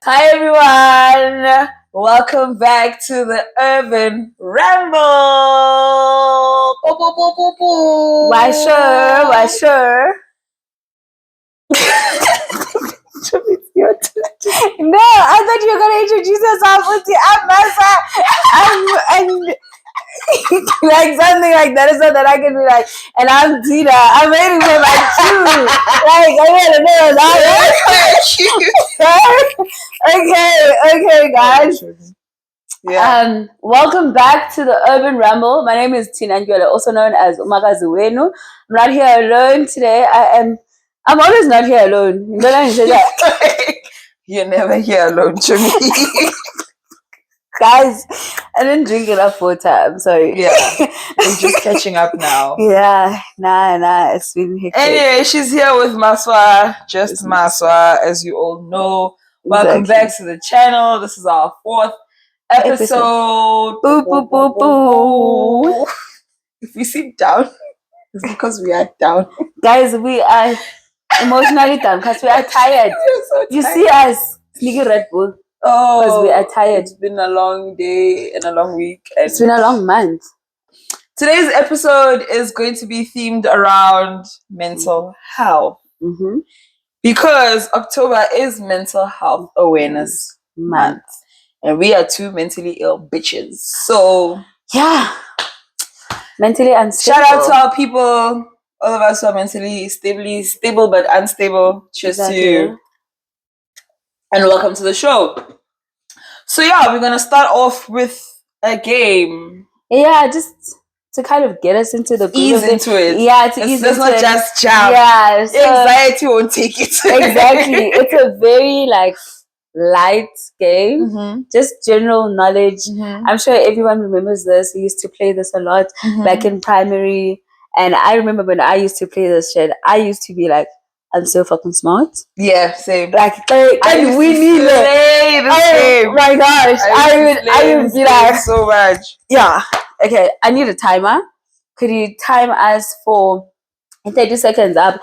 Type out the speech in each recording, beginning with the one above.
Hi everyone! Welcome back to the Urban Ramble! Why sure? It's your turn. No, I thought you were going to introduce yourself with the I'm Maswa and like something like that, so that I can be like, and I'm Tina. I'm waiting for my cue. Like I don't know. Okay, guys. Yeah. Welcome back to the Urban Ramble. My name is Tina, also known as Umakazuwenu. I'm not here alone today. I'm always not here alone. You don't say that. You're never here alone, Jimmy. Guys, I didn't drink enough water. I'm sorry. Yeah, I'm just catching up now. Yeah, nah. It's been hectic. Anyway, she's here with Maswa, just Maswa, as you all know. Welcome back to the channel. This is our 4th episode. Boo. If we sit down, it's because we are down. Guys, we are emotionally down because we are tired. So you see us sneaking Red Bull. Oh, because we are tired. It's been a long day and a long week. And it's been a long month. Today's episode is going to be themed around mental health. Mm-hmm. Because October is Mental Health Awareness Month. And we are 2 mentally ill bitches. So, yeah. Mentally unstable. Shout out to our people. All of us who are mentally stable but unstable. Cheers to you. And welcome to the show. So yeah, we're gonna start off with a game. Yeah, just to kind of get us into the ease into it. Yeah, to ease into it. Let's not just jump. Yeah, so anxiety won't take it. Exactly. It's a very light game, just general knowledge. I'm sure everyone remembers this. We used to play this a lot back in primary, and I remember when I used to play this shit, I used to be like, I'm so fucking smart. Yeah, same. Like, and we need it. Oh my gosh, I would be like so much. Yeah. Okay, I need a timer. Could you time us for 30 seconds up?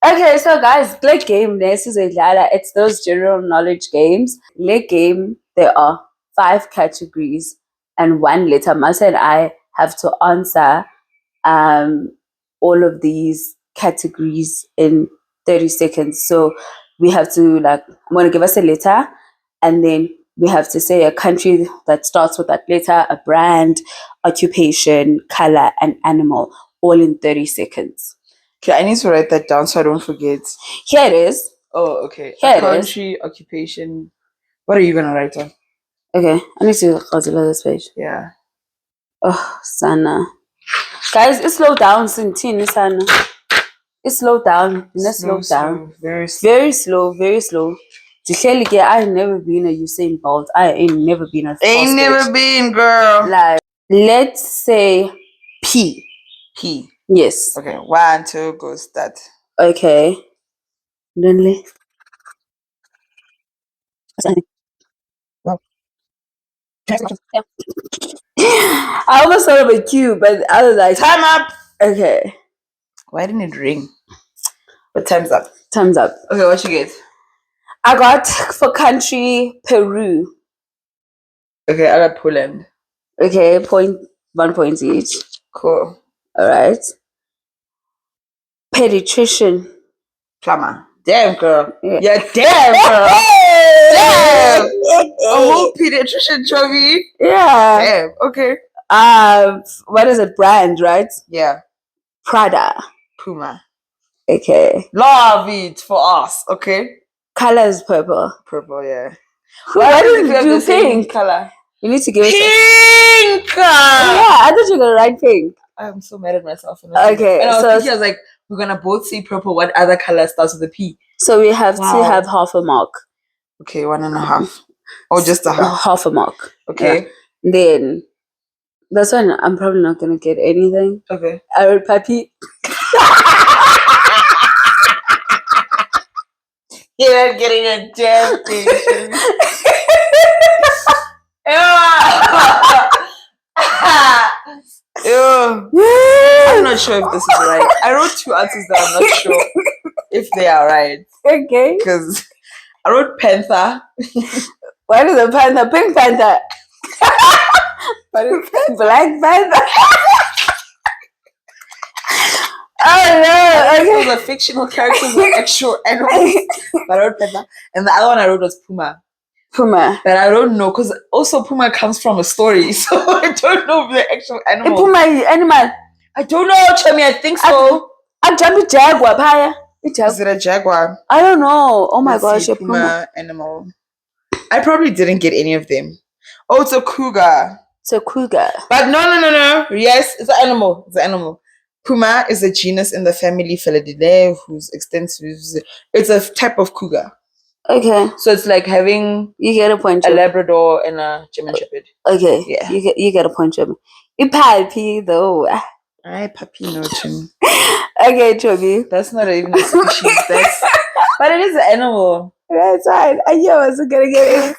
Okay, so guys, Click Game, it's those general knowledge games. Click Game, there are 5 categories and 1 letter. Masa and I have to answer all of these categories in 30 seconds. So we have to I'm going to give us a letter, and then we have to say a country that starts with that letter, a brand, occupation, color, and animal, all in 30 seconds. Okay, I need to write that down so I don't forget. Here it is. Oh, okay. Here a country, occupation. What are you going to write on? Okay, I need to consider this page. Yeah. Oh, Sana. Guys, it's slow down, Sintini, Sana. It's slow down. Slow down. Very slow. Very slow. I've never been a Usain Bolt. I ain't never been a Ain't never been, girl. Let's say P. P. Yes. Okay, 1, 2, go start. Okay. Lonely. I almost thought of a cue, but I was like, time up. Okay. Why didn't it ring? But time's up. Time's up. Okay, what you get? I got for country Peru. Okay, I got Poland. Okay, 1 point each. Cool. All right. Pediatrician. Plumber. Damn, girl. Yeah, damn, girl. Damn. A whole pediatrician, Chovy. Yeah. Damn. Okay. What is it? Brand, right? Yeah. Prada. Puma. Okay. Love it for us. Okay. Color is purple. Purple, yeah. Why did you do pink? Color. You need to give it pink. Yeah, I thought you were gonna write pink. I'm so mad at myself. Okay, and I was like, we're gonna both say purple. What other color starts with a P? So we have to have half a mark. Okay, 1.5, or just a half. Half a mark. Okay. Yeah. Then that's one. I'm probably not gonna get anything. Okay. I wrote puppy. You're not getting a damn thing. I'm not sure if this is right. I wrote 2 answers that I'm not sure if they are right. Okay. Because I wrote panther. What is a panther? Pink panther. Black panther. Oh no! Okay. Those are fictional characters or actual animals. But I wrote panther, and the other one I wrote was puma. Puma. But I don't know because also puma comes from a story, so I don't know if the actual animal. Puma animal. I don't know, Chami. I think so. I jumped a jaguar, Paya. Is it a jaguar? I don't know. Oh my gosh, a puma animal. I probably didn't get any of them. Oh, it's a cougar. It's a cougar. But no. Yes, it's an animal. It's an animal. Puma is a genus in the family Felidae, whose extensive. It's a type of cougar. Okay. So it's like having you get a point. A Labrador and a German Shepherd. Okay. Yeah. You get a point, Chobi. You puppy though. I puppy no Chim. Okay, Chobi. That's not even a species. But it is an animal. That's right. I knew I wasn't gonna get it.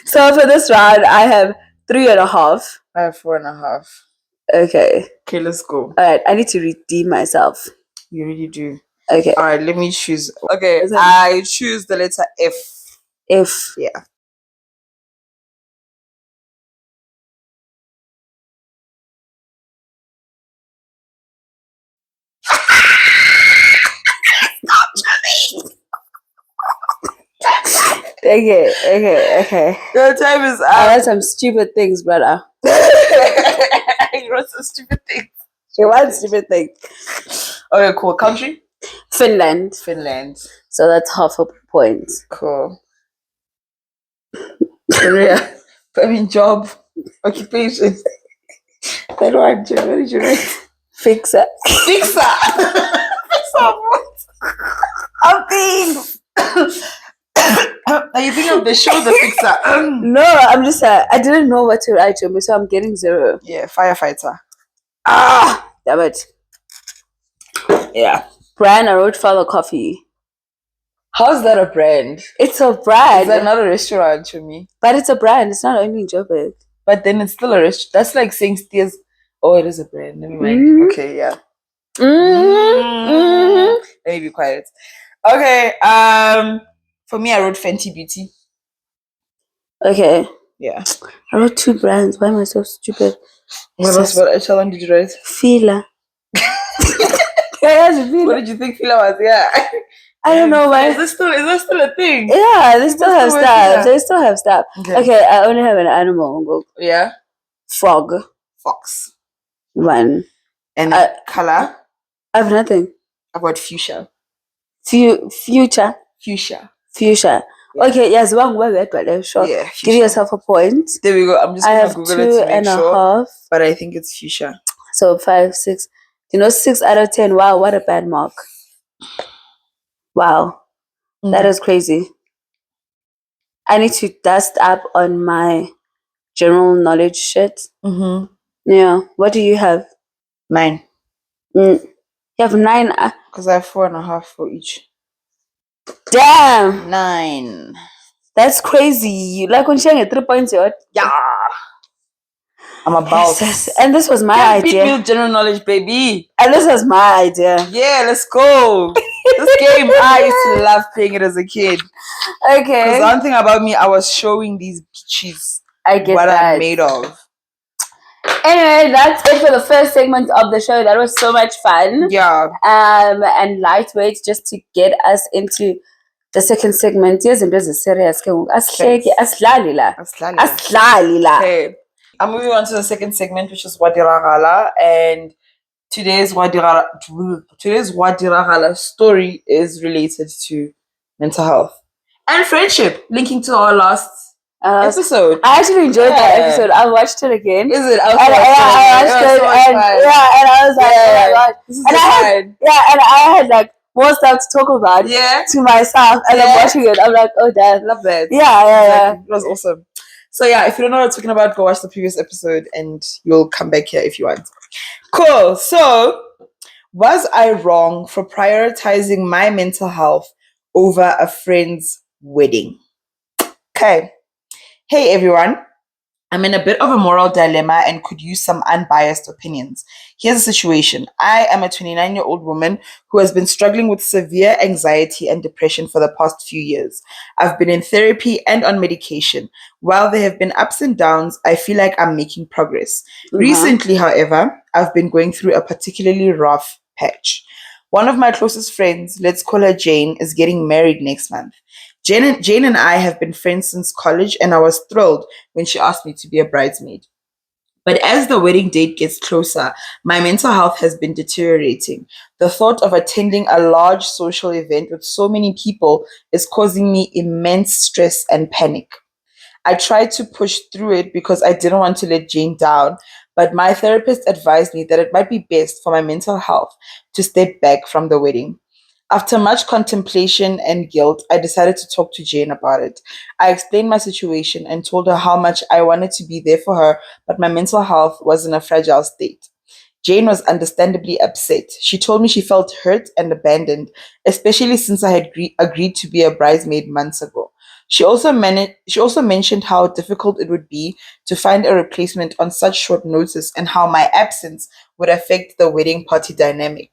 So for this round, I have 3.5. I have 4.5. Okay. Okay, let's go. Alright, I need to redeem myself. You really do. Okay. Alright, let me choose. Okay, I choose the letter F. F. Yeah. Okay. Your time is up. I wrote some stupid things, brother. You wrote some stupid things. You want stupid things. Okay, cool. Country? Finland. So that's half a point. Cool. Career. Job. Occupation. What did you write? Fixer. Fixer what? I'm being. Are you thinking of the show The Fixer? No, I'm just I didn't know what to write to me, so I'm getting 0. Yeah, firefighter. Damn it. Yeah. Brand, I wrote Father Coffee. How's that a brand? It's a brand. Is that not a restaurant to me? But it's a brand. It's not only in Joburg. But then it's still a restaurant. That's like saying Steers. Oh, it is a brand. Never mind. Mm-hmm. Okay, yeah. Mm-hmm. Let me be quiet. Okay. For me, I wrote Fenty Beauty. Okay. Yeah. I wrote 2 brands. Why am I so stupid? What one did you write? Fila. What did you think Fila was? Yeah. I don't know why. Is this still a thing? Yeah, they still have stuff. They still have stuff. Okay, I only have an animal. Yeah. Frog. Fox. 1. And color? I have nothing. I've got fuchsia. Future. Fuchsia. Yeah. Okay, yes, sure. Yeah, give yourself a point. There we go. I'm just gonna Google it to make sure. 2.5. But I think it's fuchsia. So 5, 6. 6 out of 10. Wow, what a bad mark. Wow. That is crazy. I need to dust up on my general knowledge shit. Mm-hmm. Yeah. What do you have? 9. You have 9? Because I have 4.5 for each. Damn. 9. That's crazy. You like when sharing 3 points, yeah. I'm about. Yes. And this was my idea. Beat me general knowledge, baby. And this was my idea. Yeah, let's go. This game, I used to love playing it as a kid. Okay. Because one thing about me, I was showing these bitches what I'm made of. Anyway, that's it for the first segment of the show. That was so much fun. Yeah. And lightweight, just to get us into the second segment. Yes, and there's a serious game. Okay. I'm moving on to the second segment, which is Diragala, and today's Diragala story is related to mental health and friendship, linking to our last episode. I actually enjoyed that episode. I watched it again. Is it? I watched it, and I was like, oh my god! And I had like more stuff to talk about. To myself as I'm watching it. I'm like, oh damn, love that. Yeah. It was awesome. So yeah, if you don't know what I'm talking about, go watch the previous episode and you'll come back here if you want. Cool. So, was I wrong for prioritizing my mental health over a friend's wedding? Okay. Hey everyone. I'm in a bit of a moral dilemma and could use some unbiased opinions. Here's the situation. I am a 29-year-old woman who has been struggling with severe anxiety and depression for the past few years. I've been in therapy and on medication. While there have been ups and downs, I feel like I'm making progress. Recently, however, I've been going through a particularly rough patch. One of my closest friends, let's call her Jane, is getting married next month. Jane and I have been friends since college, and I was thrilled when she asked me to be a bridesmaid. But as the wedding date gets closer, my mental health has been deteriorating. The thought of attending a large social event with so many people is causing me immense stress and panic. I tried to push through it because I didn't want to let Jane down, but my therapist advised me that it might be best for my mental health to step back from the wedding. After much contemplation and guilt, I decided to talk to Jane about it. I explained my situation and told her how much I wanted to be there for her, but my mental health was in a fragile state. Jane was understandably upset. She told me she felt hurt and abandoned, especially since I had agreed to be a bridesmaid months ago. She also mentioned how difficult it would be to find a replacement on such short notice and how my absence would affect the wedding party dynamic.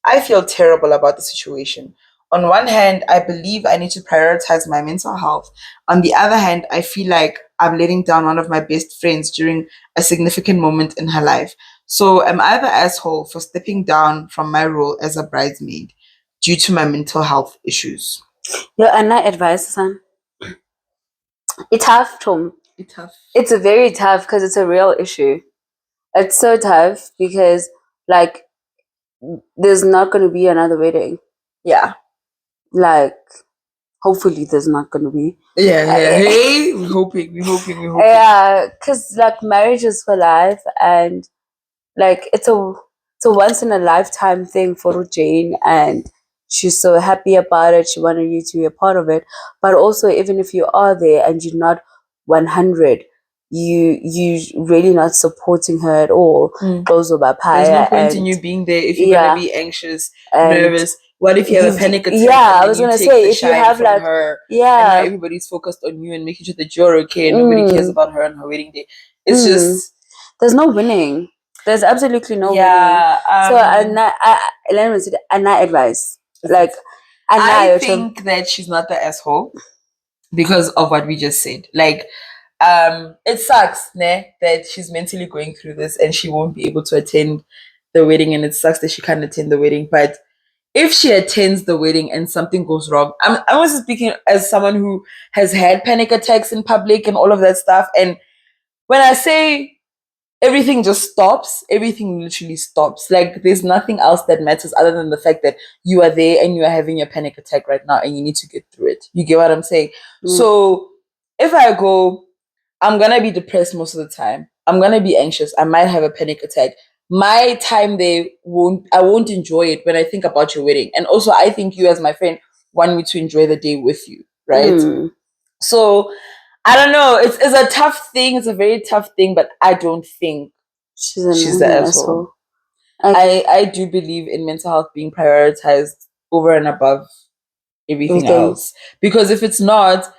I feel terrible about the situation. On one hand, I believe I need to prioritize my mental health. On the other hand, I feel like I'm letting down one of my best friends during a significant moment in her life. So, am I the asshole for stepping down from my role as a bridesmaid due to my mental health issues? Yeah, and I advise, son. It's tough, Tom. It's tough. It's a very tough because it's a real issue. It's so tough because, like, there's not going to be another wedding. Yeah. Like, hopefully there's not going to be. Yeah. Hey, we're hoping. Yeah, because, like, marriage is for life, and, like, it's a once in a lifetime thing for Jane, and she's so happy about it. She wanted you to be a part of it. But also, even if you are there and you're not 100, you really not supporting her at all. There's no point in you being there if you're gonna be anxious, nervous. What if you have a panic attack? Yeah, I was gonna say, if you have like her, and now everybody's focused on you and making sure that you're okay, and nobody cares about her on her wedding day. It's just there's no winning. There's absolutely no winning. So and I advise, like, I think that she's not the asshole because of what we just said. Like, it sucks, that she's mentally going through this and she won't be able to attend the wedding, and it sucks that she can't attend the wedding. But if she attends the wedding and something goes wrong, I'm also speaking as someone who has had panic attacks in public and all of that stuff. And when I say everything just stops, everything literally stops. Like, there's nothing else that matters other than the fact that you are there and you are having a panic attack right now and you need to get through it. You get what I'm saying? So if I go, I'm gonna be depressed most of the time. I'm gonna be anxious. I might have a panic attack. My time there I won't enjoy it when I think about your wedding. And also, I think you as my friend want me to enjoy the day with you, right? So I don't know. It's a tough thing. It's a very tough thing, but I don't think she's the asshole. I do believe in mental health being prioritized over and above everything else. Because if it's not,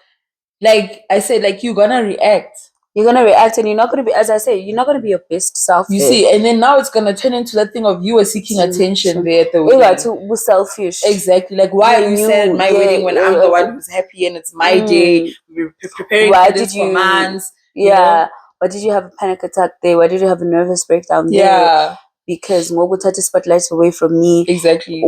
like I said, like, you're gonna react. You're gonna react, and you're not gonna be, as I say, you're not gonna be your best self. You see, and then now it's gonna turn into that thing of you are seeking attention there at the wedding. Yeah, to selfish. Exactly. Like, why are you sad at my wedding when I'm the one who's happy and it's my day? We're preparing for this for months. Yeah. Why did you have a panic attack there? Why did you have a nervous breakdown there? Yeah. Because Mobu touched the spotlight away from me. Exactly.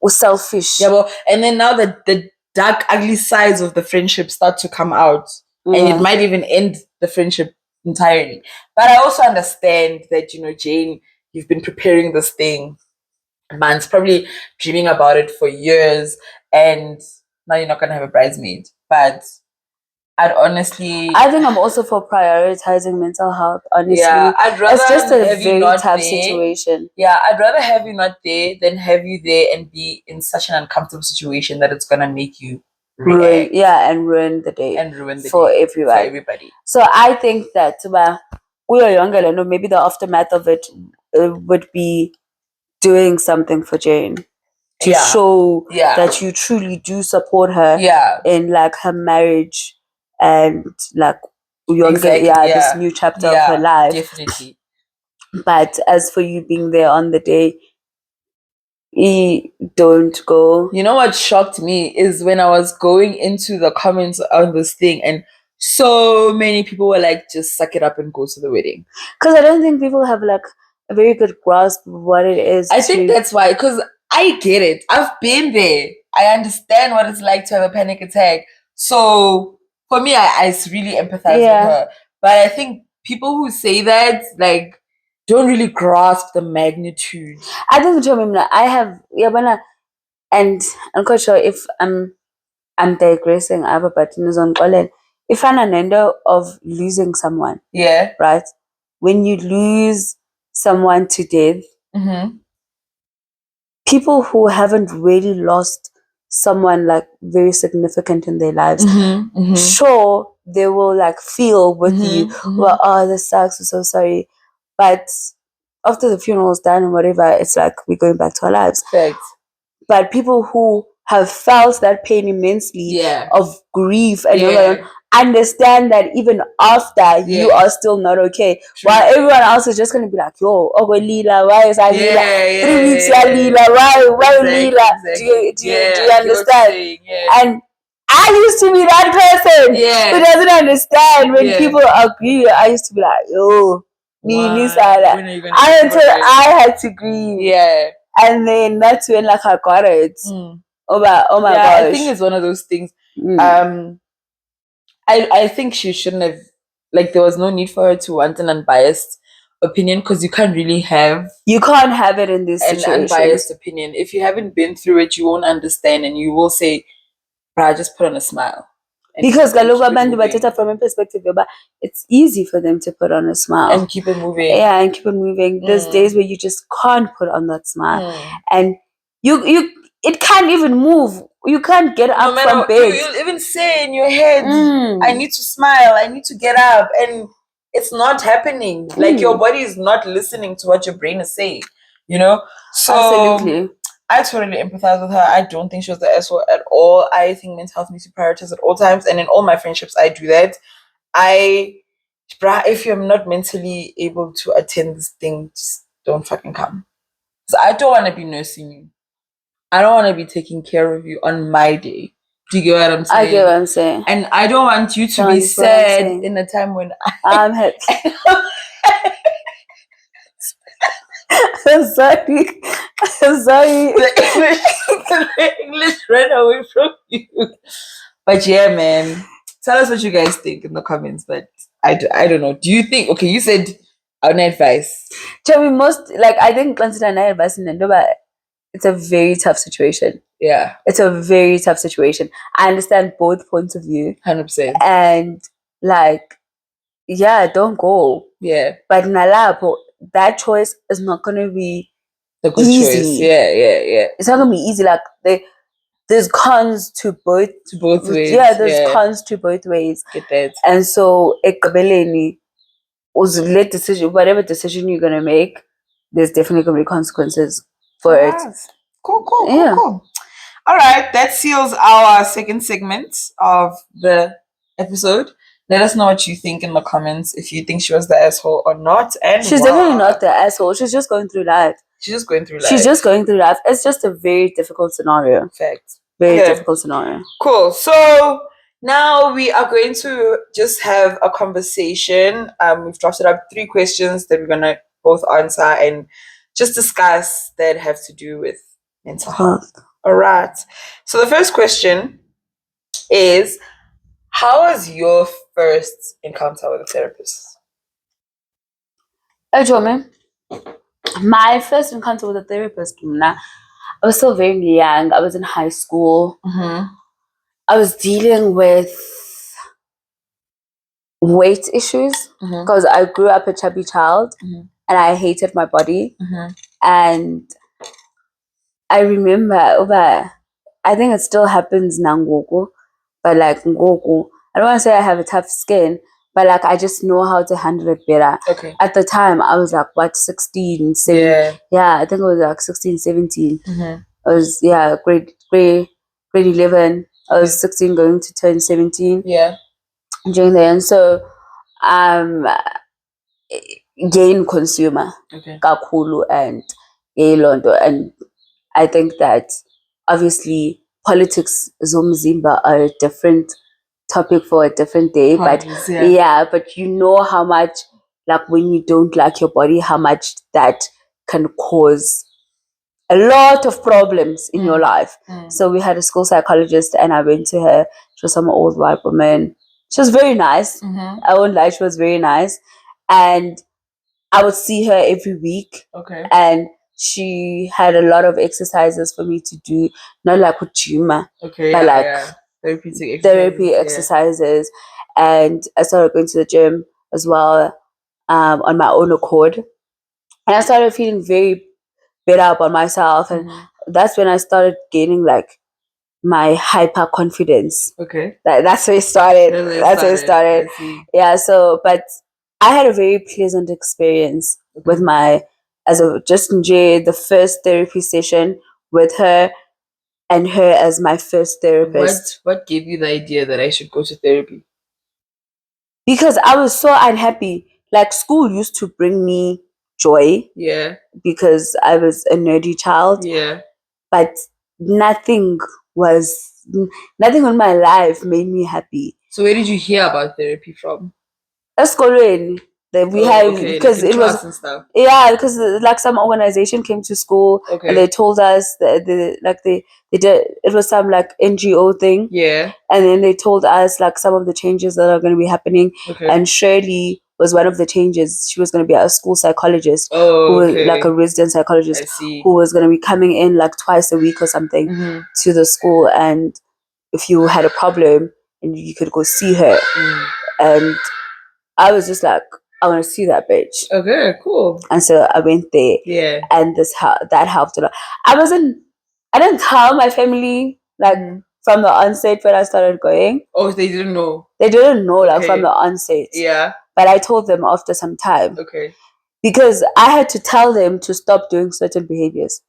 Selfish. Yeah, well, and then now the dark, ugly sides of the friendship start to come out. And it might even end the friendship entirely. But I also understand that, Jane, you've been preparing this thing months, probably dreaming about it for years, and now you're not going to have a bridesmaid. But I think I'm also for prioritizing mental health, honestly. Yeah, I'd rather it's just a very tough situation. Yeah, I'd rather have you not there than have you there and be in such an uncomfortable situation that it's going to make you ruin the day for everybody. So I think that we are younger, maybe the aftermath of it would be doing something for Jane to show that you truly do support her in, like, her marriage and, like, this new chapter of her life. Definitely. But as for you being there on the day, don't go. You know what shocked me is when I was going into the comments on this thing, and so many people were like, just suck it up and go to the wedding. Because I don't think people have like a very good grasp of what it is. I think that's why, because I get it. I've been there. I understand what it's like to have a panic attack. So for me, I really empathize with her. But I think people who say that, like, don't really grasp the magnitude. I think I have and I'm quite sure if I'm digressing, I have a button on Colin. If I'm an end of losing someone, right? When you lose someone to death, people who haven't really lost someone like very significant in their lives, sure, they will like feel with you, well, oh, this sucks, we're so sorry. But after the funeral is done and whatever, it's like we're going back to our lives. But people who have felt that pain immensely of grief and understand that even after you are still not okay. While everyone else is just going to be like, yo, Lila, why is I Lila? 3 weeks, Lila, why Lila? Do you understand? And I used to be that person who doesn't understand when people agree. I used to be like, yo, I had to grieve. And then that's when like I got it. Oh my gosh. I think it's one of those things. I think she shouldn't have, like, there was no need for her to want an unbiased opinion, because you can't have it in this situation. An unbiased opinion. If you haven't been through it, you won't understand, and you will say, but I just put on a smile. Because from a perspective, it's easy for them to put on a smile and keep it moving. Yeah, and keep it moving. There's days where you just can't put on that smile, and it can't even move. You can't get up from bed. You'll even say in your head, I need to smile, I need to get up, and it's not happening. Like, your body is not listening to what your brain is saying, you know? So absolutely. I totally empathize with her. I don't think she was the asshole at all. I think mental health needs to prioritize at all times, and in all my friendships I do that. If you're not mentally able to attend this thing, just don't fucking come. So I don't want to be nursing you. I don't want to be taking care of you on my day. Do you get what I'm saying? I get what I'm saying. And I don't want you to be sad in a time when I'm happy. I'm sorry. The English ran away from you. But yeah, man. Tell us what you guys think in the comments. But I don't know. Do you think... Okay, you said an advice. Tell me I think advice in Ndoba. It's a very tough situation. Yeah. It's a very tough situation. I understand both points of view. 100%. And don't go. Yeah. But Nalapo, that choice is not going to be the good easy. Choice. Yeah. It's not going to be easy. Like, there's cons to both ways. Yeah, there's cons to both ways. Get that. And so, whatever decision you're going to make, there's definitely going to be consequences for it. Cool. All right, that seals our second segment of the episode. Let us know what you think in the comments, if you think she was the asshole or not. And she's definitely not the asshole. She's just going through life. It's just a very difficult scenario. Fact. Very difficult scenario. Cool. So now we are going to just have a conversation. We've drafted up 3 questions that we're going to both answer and just discuss that have to do with mental health. All right. So the first question is, how was your first encounter with a therapist? My first encounter with a therapist, I was still very young. I was in high school. I was dealing with weight issues because I grew up a chubby child and I hated my body. And I remember, I think it still happens now, but like Ngoku, I don't want to say I have a tough skin, but like I just know how to handle it better. Okay. At the time, I was like, 16, 17? Yeah, I think it was like 16, 17. I was, grade 11. I was 16 going to turn 17. Yeah. During the end. So gain consumer kakhulu and lonto, and I think that obviously politics zomzimba are a different topic for a different day, but but you know how much, like when you don't like your body, how much that can cause a lot of problems in your life. So we had a school psychologist and I went to her. She was some old white woman. She was very nice. I won't lie, she was very nice. And I would see her every week. And she had a lot of exercises for me to do, not like with gym, but like therapy exercises. And I started going to the gym as well, on my own accord. And I started feeling very better about myself, and that's when I started gaining like my hyper confidence. That's where it started. That's where it started. Yeah. So, but I had a very pleasant experience with my, just enjoyed the first therapy session with her, and her as my first therapist. What gave you the idea that I should go to therapy? Because I was so unhappy. Like school used to bring me joy. Yeah. Because I was a nerdy child. Yeah. But nothing in my life made me happy. So where did you hear about therapy from? Eskolweni. We have, because like it was and stuff. Because like some organization came to school and they told us that they did, it was some like NGO thing. Yeah. And then they told us like some of the changes that are going to be happening. And Shirley was one of the changes. She was going to be a school psychologist, who was like a resident psychologist, who was going to be coming in like twice a week or something to the school. And if you had a problem, and you could go see her. And I was just like, I want to see that bitch. Okay, cool. And so I went there. Yeah. And that helped a lot. I didn't tell my family like from the onset when I started going. Oh, they didn't know. They didn't know like from the onset. Yeah. But I told them after some time. Okay. Because I had to tell them to stop doing certain behaviors.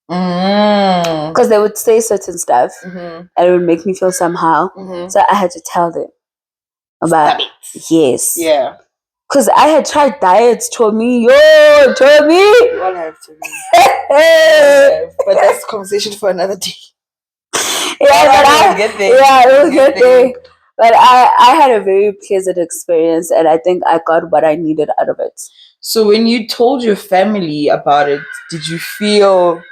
Because they would say certain stuff and it would make me feel somehow. So I had to tell them about yes. Yeah. Because I had tried diets, Tommy. You all have to. But that's a conversation for another day. But it will get there. But I had a very pleasant experience, and I think I got what I needed out of it. So when you told your family about it, did you feel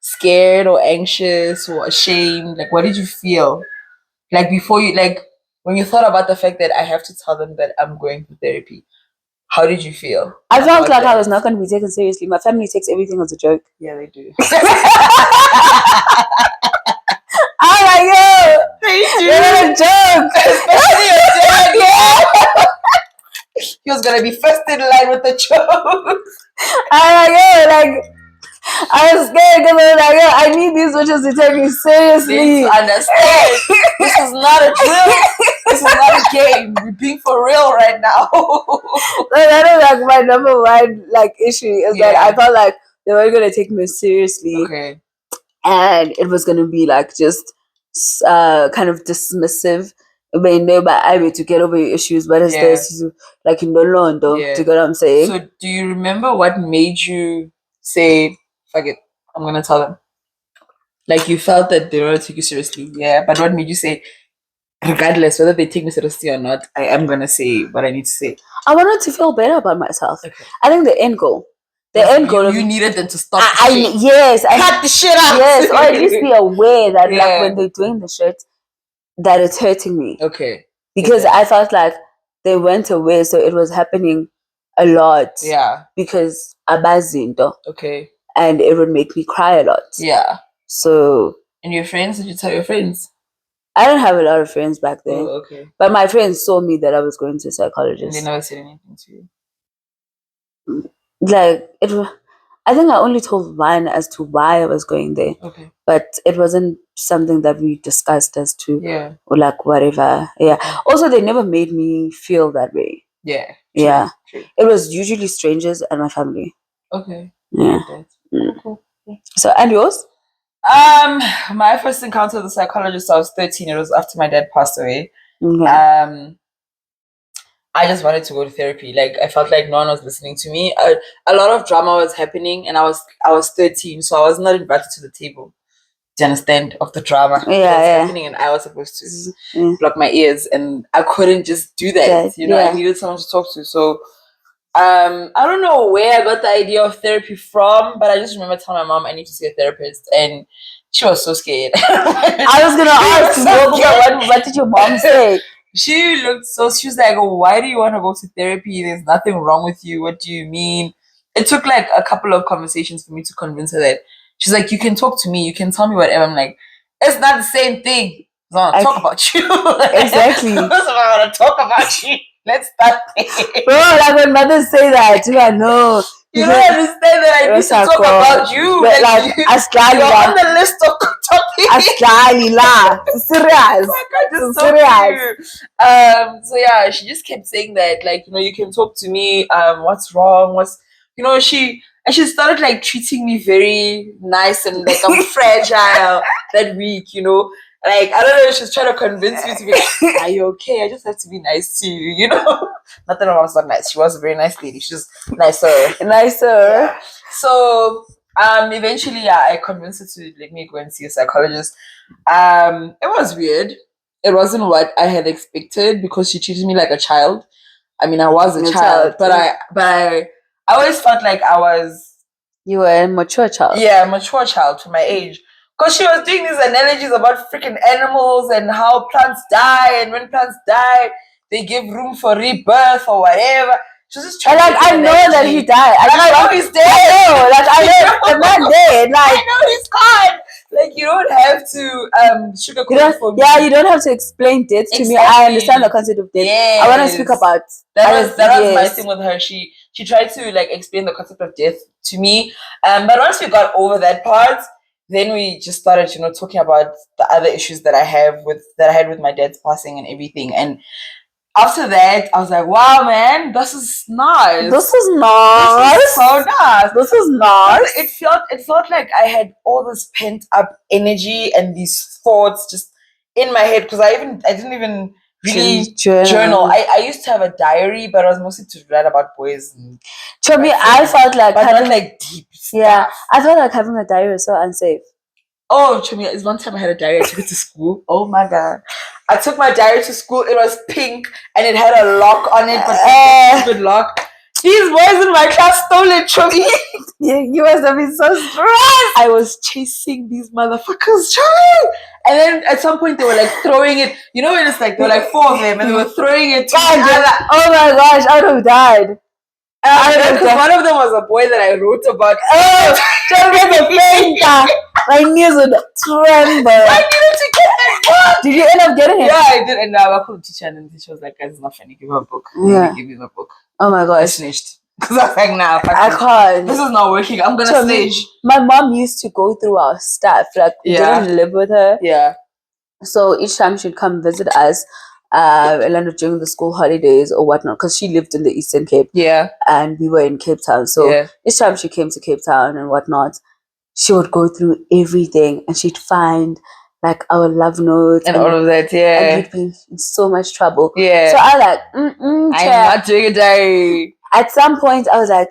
scared or anxious or ashamed? Like, what did you feel? Like before you, like when you thought about the fact that I have to tell them that I'm going to therapy, how did you feel? I felt like I was not going to be taken seriously. My family takes everything as a joke. Yeah, they do. I'm like, yo, you're a joke. Especially your dad. Yeah. He was gonna be first in line with the jokes. I'm like, yo, like, I was scared because I was like, yo, I need these witches to take me seriously. They need to understand. This is not a drill. This is not a game. We're being for real right now. So that is like my number one like issue is that I felt like they were gonna take me seriously. Okay. And it was gonna be like just kind of dismissive. But no, but I mean to get over your issues, but it's this like in the London. Do you get what I'm saying? So do you remember what made you say, fuck it, I'm gonna tell them? Like you felt that they were gonna take you seriously, but what made you say, regardless whether they take me seriously or not, I am gonna say what I need to say? I wanted to feel better about myself. Okay. I think the end goal. You needed them to stop the shit. Yes. Cut the shit out. Yes, or at least be aware that like when they're doing the shit, that it's hurting me. Okay. Because I felt like they went away, so it was happening a lot. Yeah. Because abazindo. Okay. And it would make me cry a lot. Yeah. So. And your friends? Did you tell your friends? I didn't have a lot of friends back then. Oh, okay. But my friends saw me that I was going to a psychologist. And they never said anything to you? Like, I think I only told one as to why I was going there. Okay. But it wasn't something that we discussed as to, or like whatever. Yeah. Also, they never made me feel that way. Yeah. True, yeah. True. It was usually strangers and my family. Okay. Yeah. Cool. So, and yours? My first encounter with a psychologist, I was 13. It was after my dad passed away. Okay. I just wanted to go to therapy. Like I felt like no one was listening to me. A lot of drama was happening, and I was 13, so I was not invited to the table. Do you understand? Of the drama that was happening, and I was supposed to block my ears, and I couldn't just do that. I needed someone to talk to. So I don't know where I got the idea of therapy from, but I just remember telling my mom I need to see a therapist, and she was so scared. I was gonna ask, what did your mom say? She was like, oh, why do you want to go to therapy? There's nothing wrong with you. What do you mean? It took like a couple of conversations for me to convince her that. She's like, you can talk to me, you can tell me whatever. I'm like, it's not the same thing. I want to talk about you. Exactly. I want to talk about you. Let's start there. Bro, like when mothers say that, I know. You don't understand that I need to talk about you. But like, you're on the list of topics. Serious. So yeah, she just kept saying that, like, you can talk to me. What's wrong? She started like treating me very nice and like I'm fragile that week. Like, I don't know, she's trying to convince me to be like, are you okay? I just have to be nice to you, Not that my mom was not nice. She was a very nice lady. She's nicer. Yeah. So, eventually, I convinced her to let me go and see a psychologist. It was weird. It wasn't what I had expected because she treated me like a child. I mean, I was a child, but I always felt like you were a mature child. Yeah, a mature child for my age. Because she was doing these analogies about freaking animals and how plants die, and when plants die, they give room for rebirth or whatever. She was just trying to I know that he died. I know he's dead. I know the man dead. I know he's gone. Like, you don't have to sugarcoat it for me. Yeah, you don't have to explain death to me. I understand the concept of death. Yes. I want to speak about that was my thing with her. She tried to like explain the concept of death to me. But once we got over that part, then we just started, talking about the other issues that I had with my dad's passing and everything. And after that, I was like, wow, man, this is nice. This is nice. This is so nice. This is nice. It felt like I had all this pent up energy and these thoughts just in my head, because I didn't even really journal. I used to have a diary, but it was mostly to write about boys. To me, I felt like having like deep stuff. Yeah, I felt like having a diary was so unsafe. Oh, Chumi, it's one time I had a diary. I took it to school. Oh my god! I took my diary to school. It was pink and it had a lock on it, but a stupid lock. These boys in my class stole it, Chumi. Yeah, you must have been so stressed. I was chasing these motherfuckers, Chumi. And then at some point they were like throwing it. When it's like there were like 4 of them and they were throwing it to each other. Oh my gosh, I would have died. Because one of them was a boy that I wrote about. Oh, my knees would tremble. I needed to get that book. Did you end up getting it? Yeah, I did. And I called the teacher, and the teacher was like, guys, it's not funny. Give her a book. Yeah. Give me the book. Oh my gosh. I snitched. Because I was like, nah, I can't. This is not working. I'm going to snitch. My mom used to go through our stuff. Like, we didn't live with her. Yeah. So each time she'd come visit us, during the school holidays or whatnot, because she lived in the Eastern Cape. Yeah. And we were in Cape Town. So each time she came to Cape Town and whatnot, she would go through everything and she'd find like our love notes and all of that. Yeah. And we'd be in so much trouble. Yeah. So I was like, I'm not doing a diary. At some point, I was like,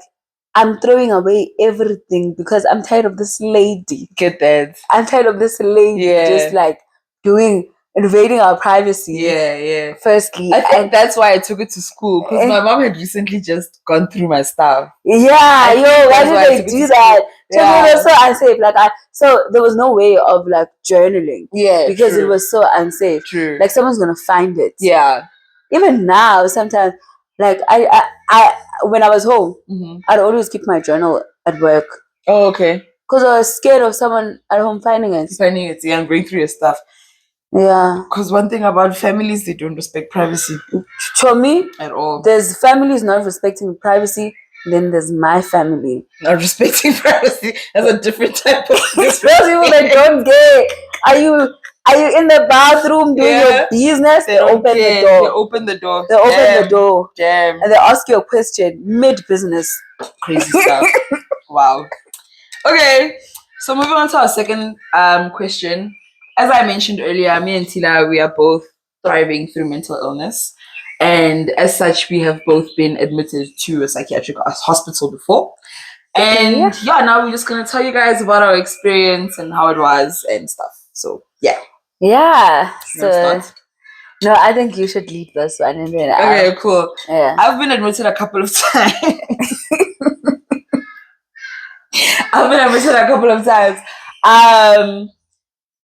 I'm throwing away everything because I'm tired of this lady. Get that. I'm tired of this lady just like invading our privacy. Yeah. Firstly, I think that's why I took it to school, because my mom had recently just gone through my stuff. Yeah, why did they do that? Yeah. It was so unsafe. So there was no way of like journaling. Yeah, because it was so unsafe. True. Like someone's gonna find it. Yeah. Even now, sometimes, like I when I was home, I'd always keep my journal at work. Oh, okay. Because I was scared of someone at home finding it. Yeah, and going through your stuff. Yeah. Because one thing about families, they don't respect privacy. For me, at all. There's families not respecting privacy, then there's my family. Not respecting privacy. That's a different type of Those people that don't get. Are you in the bathroom doing your business? They open the door. They open the door. They open the door. Damn. And they ask you a question mid-business. Crazy stuff. Wow. Okay. So moving on to our second question. As I mentioned earlier, me and Tina, we are both thriving through mental illness. And as such, we have both been admitted to a psychiatric hospital before. And now we're just going to tell you guys about our experience and how it was and stuff. So, yeah. Yeah. So, no, I think you should lead this one. And then okay, cool. Yeah. I've been admitted a couple of times.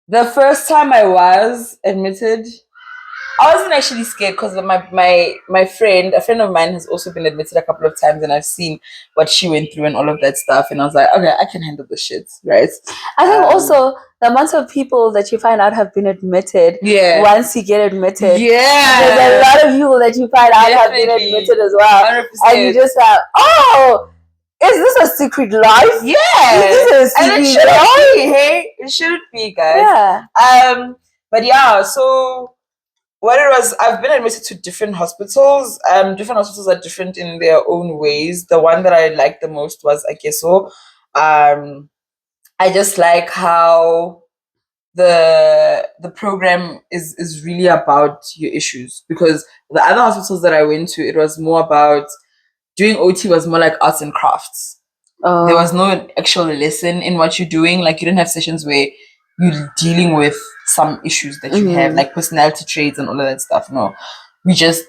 The first time I was admitted, I wasn't actually scared because my friend, a friend of mine, has also been admitted a couple of times, and I've seen what she went through and all of that stuff, and I was like, okay, I can handle this shit, right? I think also the amount of people that you find out have been admitted. Once you get admitted, there's a lot of people that you find out have been admitted as well, 100%. And you just like, oh. Is this a secret life? Yeah. Is this a secret and it shouldn't life? Be, hey? It shouldn't be, guys. Yeah. But yeah, so what it was, I've been admitted to different hospitals. Different hospitals are different in their own ways. The one that I liked the most was Akeso. I just like how the program is really about your issues, because the other hospitals that I went to, it was more about doing OT was more like arts and crafts. There was no actual lesson in what you're doing. Like, you didn't have sessions where you're dealing with some issues that you have, like personality traits and all of that stuff. No, we just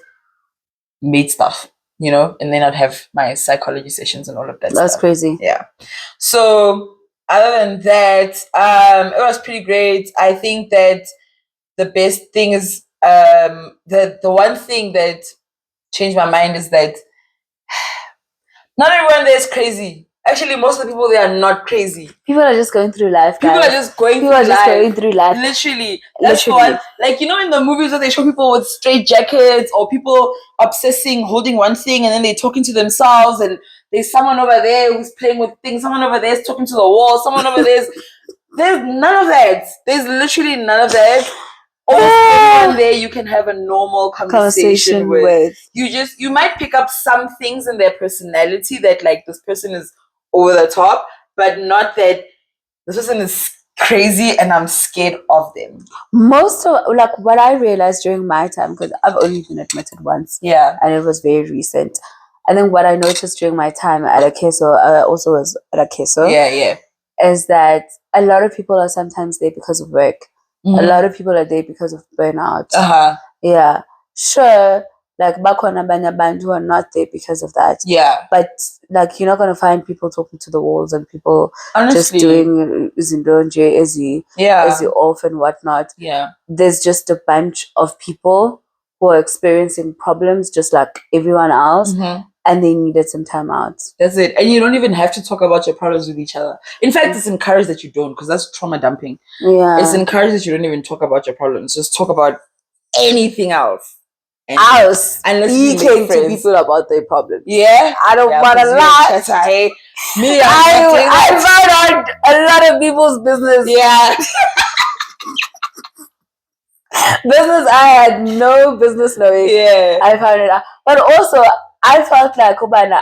made stuff, and then I'd have my psychology sessions and all of that stuff. That's crazy. Yeah. So other than that, it was pretty great. I think that the best thing is the one thing that changed my mind is that not everyone there is crazy. Actually, most of the people there are not crazy. People are just going through life, guys. People are just going through life. Literally. That's one. Like, in the movies where they show people with straight jackets or people obsessing, holding one thing, and then they're talking to themselves, and there's someone over there who's playing with things, someone over there is talking to the wall, someone over there's none of that. There's literally none of that. Everyone there you can have a normal conversation with. You might pick up some things in their personality that, like, this person is over the top, but not that this person is crazy and I'm scared of them. Most of, like, what I realized during my time, because I've only been admitted once, and it was very recent. I think what I noticed during my time at Akeso, also was at Akeso, is that a lot of people are sometimes there because of work. A lot of people are there because of burnout. Yeah, sure. Like, bakhona abanye abantu who are not there because of that. Yeah. But, like, you're not gonna find people talking to the walls and people just doing zindonje as you off and whatnot. Yeah. There's just a bunch of people who are experiencing problems just like everyone else. And they needed some time out. That's it. And you don't even have to talk about your problems with each other. In fact, it's encouraged that you don't, because that's trauma dumping. Yeah. It's encouraged that you don't even talk about your problems. Just talk about anything else. And speaking to people about their problems. Yeah. I don't want to lie. I found out a lot of people's business. Yeah. Business I had no business knowing. Yeah. I found it out. But also, I felt like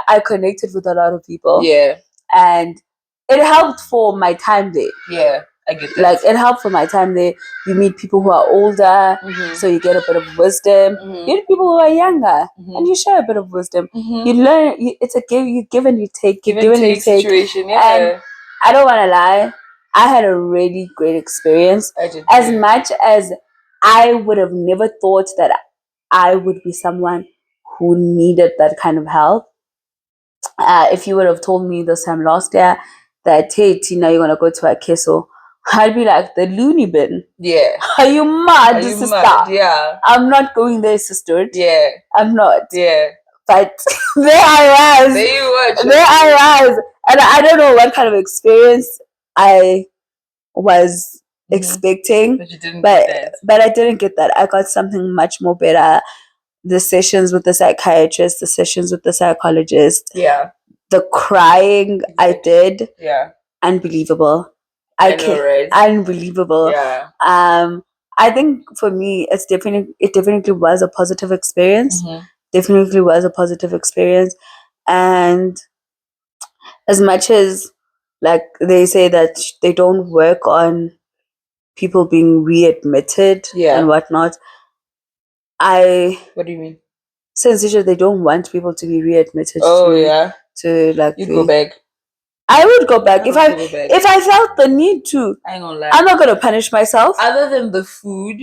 I connected with a lot of people. Yeah. And it helped for my time there. Yeah, I get that. Like, it helped for my time there. You meet people who are older, so you get a bit of wisdom. You meet people who are younger, and you share a bit of wisdom. You learn. It's a give and you take. Give and take situation. Yeah. And I don't want to lie, I had a really great experience. I did. As much as I would have never thought that I would be someone who needed that kind of help. If you would have told me this time last year that, hey, Tina, you're going to go to Akeso, I'd be like, the loony bin. Yeah. Are you mad, sister? Mad? Yeah. I'm not going there, sister. Yeah. I'm not. Yeah. But there I was. There you were. There I was. And I don't know what kind of experience I was expecting. But you didn't get that. But I didn't get that. I got something much more better. The sessions with the psychiatrist, the sessions with the psychologist. Yeah. The crying I did. Yeah. Unbelievable. I know, right? Unbelievable. Yeah. I think for me, it definitely was a positive experience. Definitely was a positive experience. And as much as, like, they say that they don't work on people being readmitted and whatnot, what do you mean? Censorship, they don't want people to be readmitted to like you go back. I would go back if I felt the need to. I ain't gonna lie. I'm not gonna punish myself. Other than the food,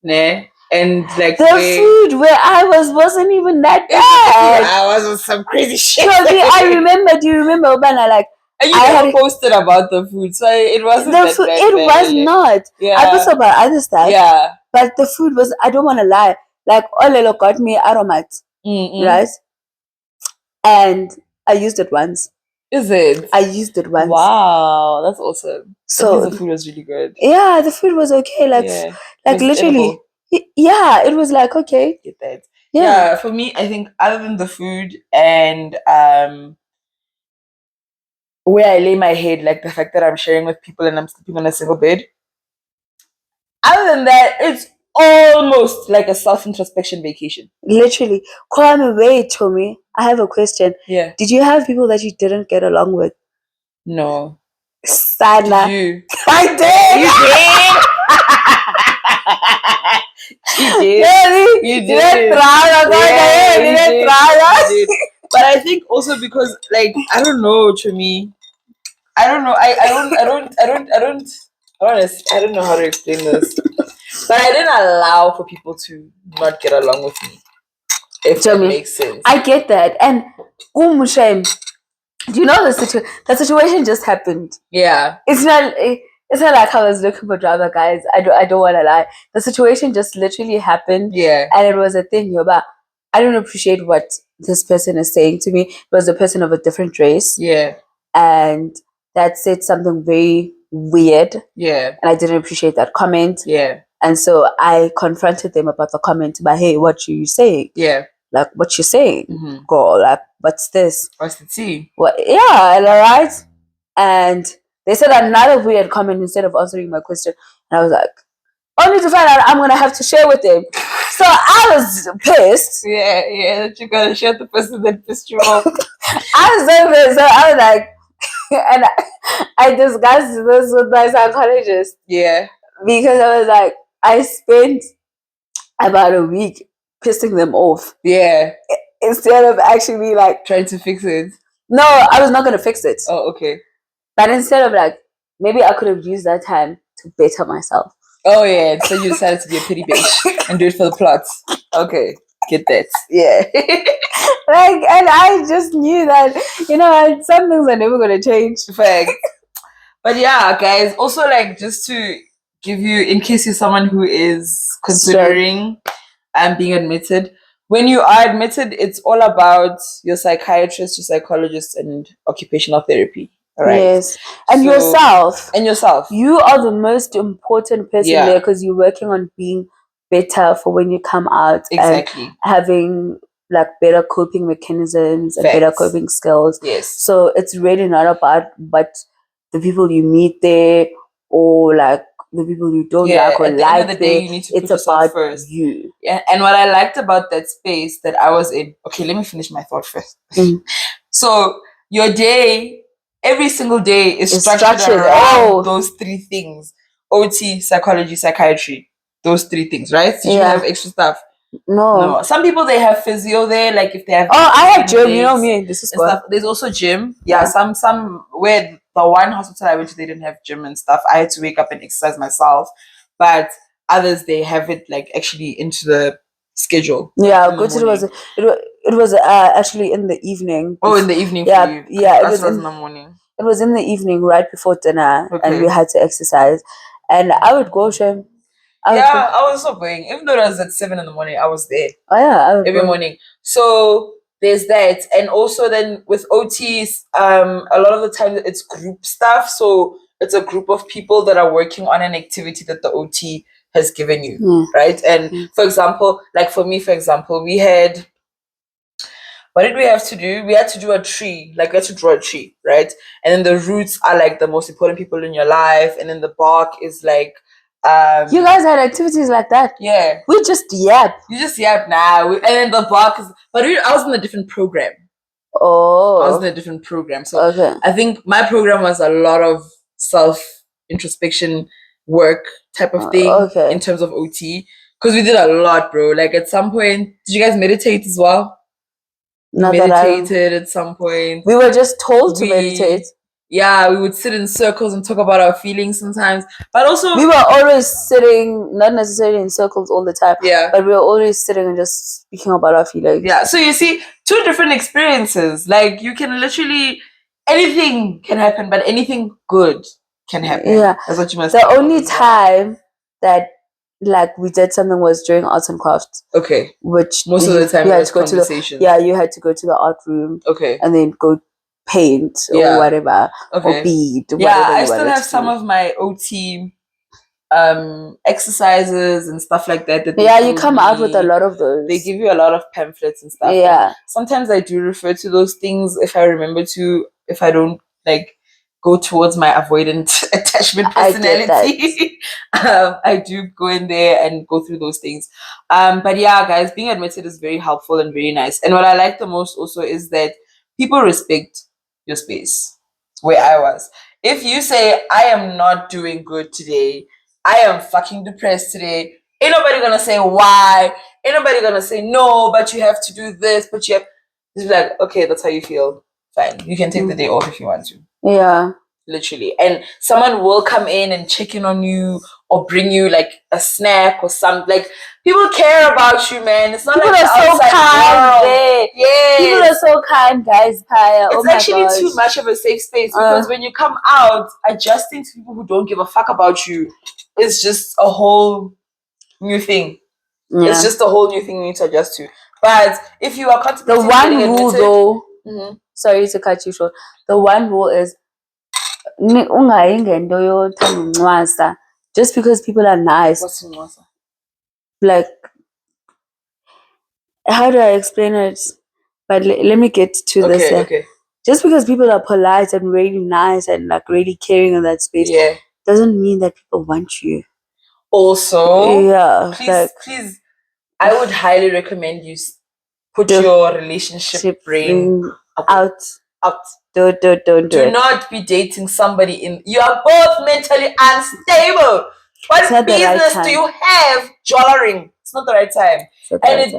nah, and like the food where I wasn't even that bad. I was with some crazy shit. I remember. Do you remember, Obana? Like, and you never posted about the food, so it wasn't that bad. It was not. Yeah. I posted about other stuff. Yeah. But the food was. I don't want to lie. Like, Olelo got me aromat, right? And I used it once. Is it? I used it once. Wow, that's awesome. So the food was really good. Yeah, the food was okay. Like, like literally. Yeah, it was like okay. Get that. Yeah, for me, I think other than the food and where I lay my head, like the fact that I'm sharing with people and I'm sleeping on a single bed. Other than that, it's almost like a self-introspection vacation. Literally. Kwame, wait, Tommy. I have a question. Yeah. Did you have people that you didn't get along with? No. Sana. Did you? I did. You did. You did. You did. But I think also because, like, I don't know, to me, I don't know. I don't know how to explain this. But I didn't allow for people to not get along with me. If that makes sense. I get that. And shame. Do you know the situation just happened? Yeah. It's not like I was looking for drama, guys. I don't want to lie. The situation just literally happened. Yeah. And it was a thing, but I don't appreciate what this person is saying to me. It was a person of a different race. Yeah. And that said something very weird. Yeah. And I didn't appreciate that comment. Yeah. And so I confronted them about the comment. But hey, what you saying? Yeah. Like, what you saying? Mm-hmm. Girl, like, what's this? What's the tea? What? Yeah, all right. And they said another weird comment instead of answering my question. And I was like, only to find out I'm going to have to share with them. So I was pissed. Yeah, that you got to share the person that pissed you off. I was so pissed. So I was like, and I discussed this with my psychologist. Yeah. Because I was like, I spent about a week pissing them off. Yeah. Instead of actually like trying to fix it. No, I was not going to fix it. Oh, okay. But instead of like, maybe I could have used that time to better myself. Oh, yeah. So you decided to be a pity bitch and do it for the plots. Okay. Get that. Yeah. And I just knew that, some things are never going to change. Fact. But yeah, guys, also like just to give you, in case you're someone who is considering being admitted, when you are admitted, it's all about your psychiatrist, your psychologist, and occupational therapy. Right? Yes. And yourself. And yourself. You are the most important person there because you're working on being better for when you come out. Exactly. And having like better coping mechanisms and better coping skills. Yes. So it's really not about the people you meet there or like the people you don't like or like the day, you need to it's about first. You. Yeah. And what I liked about that space that I was in, okay, let me finish my thought first. So your day, every single day is structured around those three things. OT, psychology, psychiatry. Those three things, right? So you have extra stuff. No. Some people, they have physio there, like if they have... Oh, I have gym, me. This is stuff. There's also gym. Yeah, some where the one hospital I went to, they didn't have gym and stuff. I had to wake up and exercise myself. But others, they have it like actually into the schedule. Yeah, it was actually in the evening. Oh, in the evening for you. Yeah, it was in the morning. It was in the evening right before dinner and we had to exercise. And I would go gym. I was also going. Even though it was at 7 a.m, I was there. Oh yeah, every morning. So there's that, and also then with OTs, a lot of the time it's group stuff. So it's a group of people that are working on an activity that the OT has given you, right? And for example, like for me, we had. What did we have to do? We had to do a tree. Like we had to draw a tree, right? And then the roots are like the most important people in your life, and then the bark is like. You guys had activities like that? Yeah. We just yap. You just yap now. And then the bark is... But I was in a different program. Oh. I was in a different program. So I think my program was a lot of self-introspection work type of thing in terms of OT. Because we did a lot, bro. Like at some point, did you guys meditate as well? Not Meditated at some point. We were just told to meditate. Yeah, we would sit in circles and talk about our feelings sometimes. But also, we were always sitting, not necessarily in circles all the time. Yeah. But we were always sitting and just speaking about our feelings. Yeah. So you see, two different experiences. Like you can literally, anything can happen, but anything good can happen. Yeah. That's what you must. The only time that like we did something was during arts and crafts. Okay. Which most of the time you had was to go to you had to go to the art room. Okay. And then go paint or whatever. Okay. Or bead. Yeah, I still have some of my OT exercises and stuff like that. You come out with a lot of those. They give you a lot of pamphlets and stuff. Yeah. And sometimes I do refer to those things if I remember to, if I don't like go towards my avoidant attachment personality. I do go in there and go through those things. But yeah, guys, being admitted is very helpful and very nice. And what I like the most also is that people respect your space. Where I was. If you say, I am not doing good today, I am fucking depressed today, ain't nobody gonna say why, ain't nobody gonna say no, but you have to do this, but you have to be like, okay, that's how you feel. Fine. You can take the day off if you want to. Yeah. Literally. And someone will come in and check in on you or bring you like a snack or something. Like people care about you, man. It's not people like are so kind. Yeah. People are so kind, guys. Paya. It's actually too much of a safe space because when you come out, adjusting to people who don't give a fuck about you is just a whole new thing. Yeah. It's just a whole new thing you need to adjust to. But if you are contemplating the one rule though, sorry to cut you short. The one rule is just because people are nice. What's Nwasa? Like, how do I explain it? But let me get to this. Okay. Just because people are polite and really nice and like really caring in that space, doesn't mean that people want you. Also, please, I would highly recommend you put your relationship brain out. Don't do not be dating somebody you are both mentally unstable. What business do you have jollering? It's not the right time.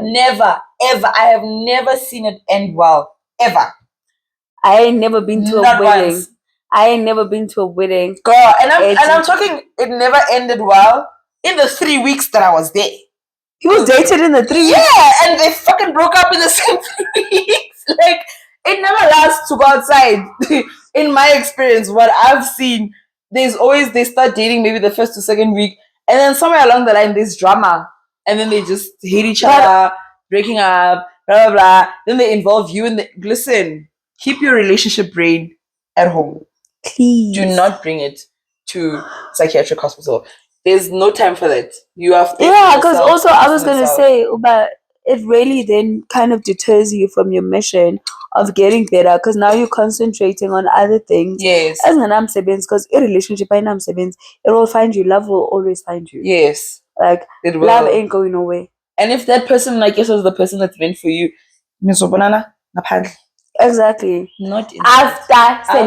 Never, ever, I have never seen it end well. Ever. I ain't never been to a wedding. Once. I ain't never been to a wedding. Girl, and I'm talking, it never ended well in the 3 weeks that I was there. He was dated in the 3 weeks? Yeah, and they fucking broke up in the same 3 weeks. Like, it never lasts to go outside. In my experience, what I've seen, there's always, they start dating maybe the first or second week, and then somewhere along the line, there's drama. And then they just hate each other, breaking up, blah, blah, blah. Then they involve you in the... Listen, keep your relationship brain at home. Please. Do not bring it to psychiatric hospital. There's no time for that. You have to... Yeah, because also I was going to say, but it really then kind of deters you from your mission of getting better because now you're concentrating on other things. Yes. As an because a relationship, it will find you. Love will always find you. Yes. Like, love ain't going nowhere. And if that person, I guess, was the person that's meant for you, exactly. Not after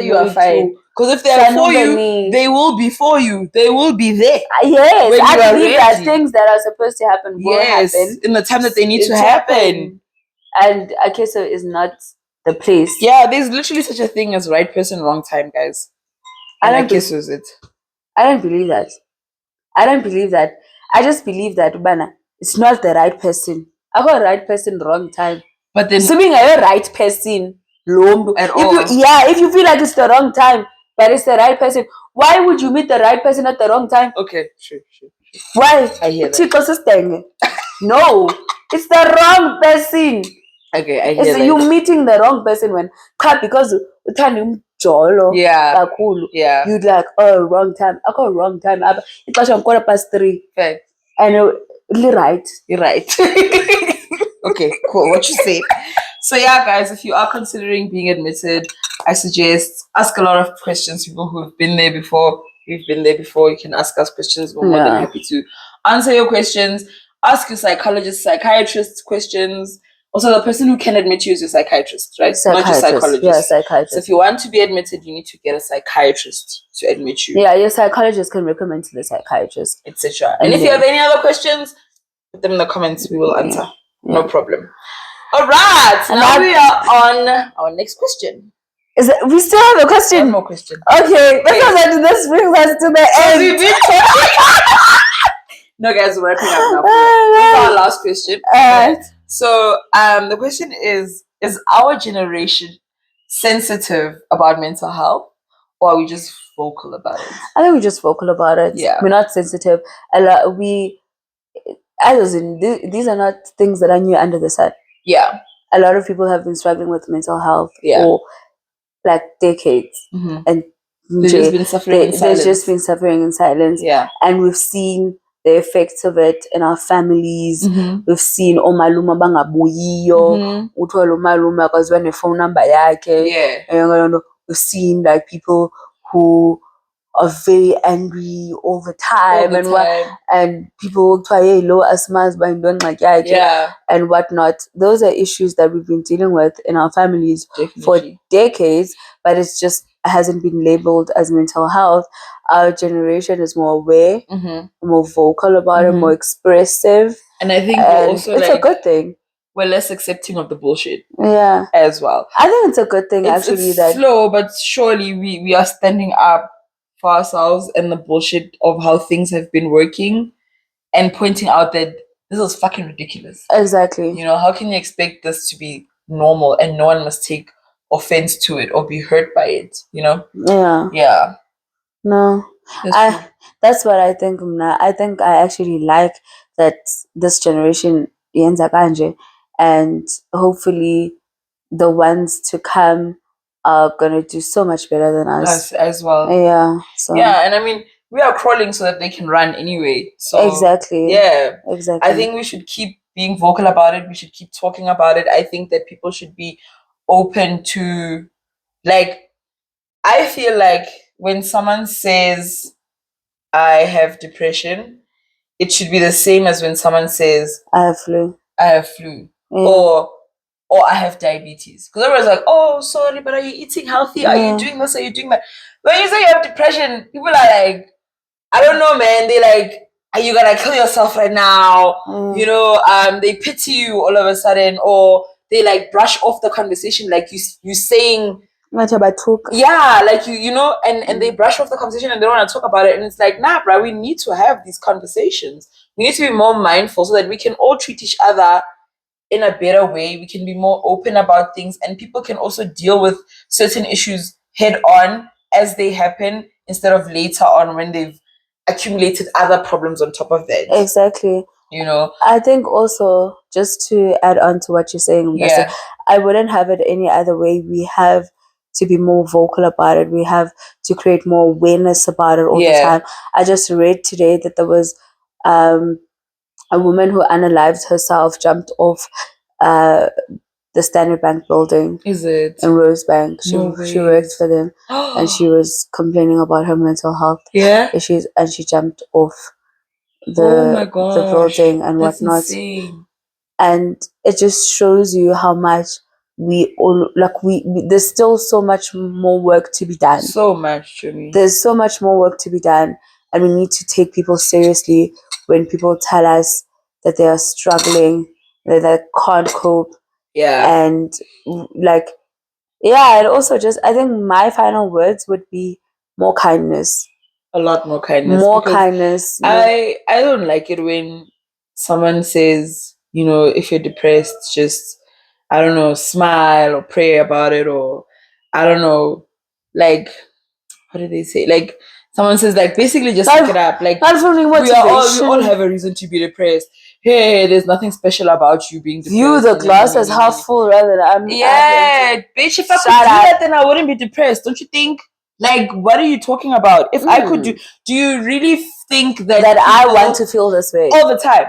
you are fine. Because if they are for you, they will be for you. They will be there. Yes, I believe that things that are supposed to happen will happen in the time that they need to happen. And Akeso is not the place. Yeah, there's literally such a thing as right person, wrong time, guys. And Akeso is it. I don't believe that. I don't believe that. I just believe that it's not the right person. I got right person, wrong time. But then assuming you're the right person, if you feel like it's the wrong time, but it's the right person, why would you meet the right person at the wrong time? Okay, sure. Why? I hear that. No, it's the wrong person. Okay, I hear that. You're meeting the wrong person because you can't yeah. You'd like, wrong time. I got wrong time. It was on 3:15. Fair. And you're right. You're right. Okay, cool. What you say? So yeah, guys, if you are considering being admitted, I suggest ask a lot of questions. People who have been there before. We've been there before. You can ask us questions. We're more than happy to answer your questions. Ask your psychologist, psychiatrist questions. Also, the person who can admit you is your psychiatrist, right? Psychiatrist. Not your psychologist. Yeah, psychiatrist. So if you want to be admitted, you need to get a psychiatrist to admit you. Yeah, your psychologist can recommend to the psychiatrist, etc. And if you have any other questions, put them in the comments. We will answer. Yeah. No problem. All right. And now we are on our next question. Is it? We still have a question. One more question. Okay. This brings us to the end. We've been talking. No, guys, we're wrapping up now. This is our last question. So, the question is our generation sensitive about mental health, or are we just vocal about it? I think we're just vocal about it. Yeah. We're not sensitive. These are not things that are new under the sun. Yeah. A lot of people have been struggling with mental health for like decades. Mm-hmm. And they've just been suffering in silence. They've just been suffering in silence. Yeah. And we've seen the effects of it in our families. Mm-hmm. We've seen omaluma bangabuyiyo, uthola umaluma akwaziwa ne-phone number yakhe. Yeah. We've seen like people who are very angry all the time, and people try low asthmas by doing and whatnot. Those are issues that we've been dealing with in our families for decades, but it's just hasn't been labeled as mental health. Our generation is more aware, more vocal about it, more expressive, and I think we're also it's a good thing. We're less accepting of the bullshit. Yeah, as well. I think it's a good thing. It's that slow, but surely we are standing up for ourselves and the bullshit of how things have been working, and pointing out that this is fucking ridiculous. Exactly. You know, how can you expect this to be normal and no one must take offense to it or be hurt by it? You know? Yeah. No. That's what I think. I think I actually like that this generation yenza kanje, and hopefully the ones to come are gonna do so much better than us as well. Yeah. So and I mean, we are crawling so that they can run anyway. So exactly. Yeah. Exactly. I think we should keep being vocal about it. We should keep talking about it. I think that people should be open to, like, I feel like when someone says I have depression, it should be the same as when someone says I have flu. Yeah. Or I have diabetes. Because everyone's like, oh, sorry, but are you eating healthy? Are you doing this? Are you doing that? When you say you have depression, people are like, I don't know, man. They like, are you gonna kill yourself right now? You know, they pity you all of a sudden, or they like brush off the conversation, like you saying, yeah, like you know, and they brush off the conversation and they don't want to talk about it. And it's like, nah, bro, we need to have these conversations. We need to be more mindful so that we can all treat each other in a better way. We can be more open about things, and people can also deal with certain issues head on as they happen, instead of later on when they've accumulated other problems on top of that. Exactly. You know, I think also, just to add on to what you're saying, I wouldn't have it any other way. We have to be more vocal about it. We have to create more awareness about it all the time. I just read today that there was a woman who unalived herself, jumped off the Standard Bank building. Is it? In Rosebank. She worked for them. And she was complaining about her mental health issues, and she jumped off the building and whatnot. Insane. And it just shows you how much we there's still so much more work to be done. So much, Jimmy. There's so much more work to be done, and we need to take people seriously when people tell us that they are struggling, that they can't cope. And and also just, I think my final words would be more kindness. A lot more kindness. More kindness. I don't like it when someone says, you know, if you're depressed, just, I don't know, smile or pray about it, or I don't know, like, what do they say? Like, someone says, like, basically just pick it up. Like, we all have a reason to be depressed. Hey, there's nothing special about you being depressed. View the glass as half full rather than bitch, if I could do that, then I wouldn't be depressed. Don't you think? Like, what are you talking about? If I could do you really think that I want to feel this way all the time?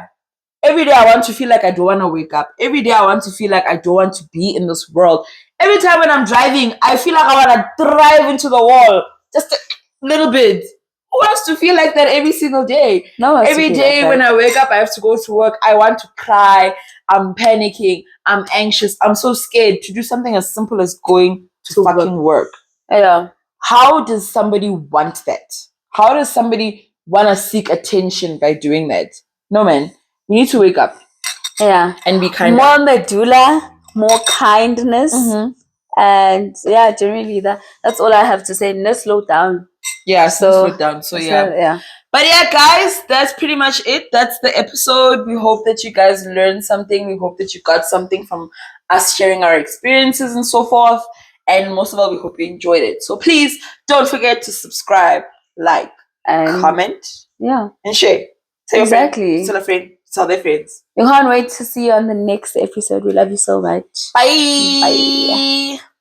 Every day I want to feel like I don't want to wake up. Every day I want to feel like I don't want to be in this world. Every time when I'm driving, I feel like I want to drive into the wall. Just a little bit. Who wants to feel like that every single day? No, every day when I wake up, I have to go to work. I want to cry. I'm panicking. I'm anxious. I'm so scared to do something as simple as going to fucking work. Yeah. How does somebody want that? How does somebody want to seek attention by doing that? No, man. We need to wake up. Yeah. And be kind. More medulla, more kindness. And yeah, generally that's all I have to say. Let's slow down. Yeah, slow down. So yeah. But yeah, guys, that's pretty much it. That's the episode. We hope that you guys learned something. We hope that you got something from us sharing our experiences and so forth. And most of all, we hope you enjoyed it. So please don't forget to subscribe, like, and comment. Yeah. And share. Tell your friend. Tell a friend. Tell their friends. We can't wait to see you on the next episode. We love you so much. Bye. Bye.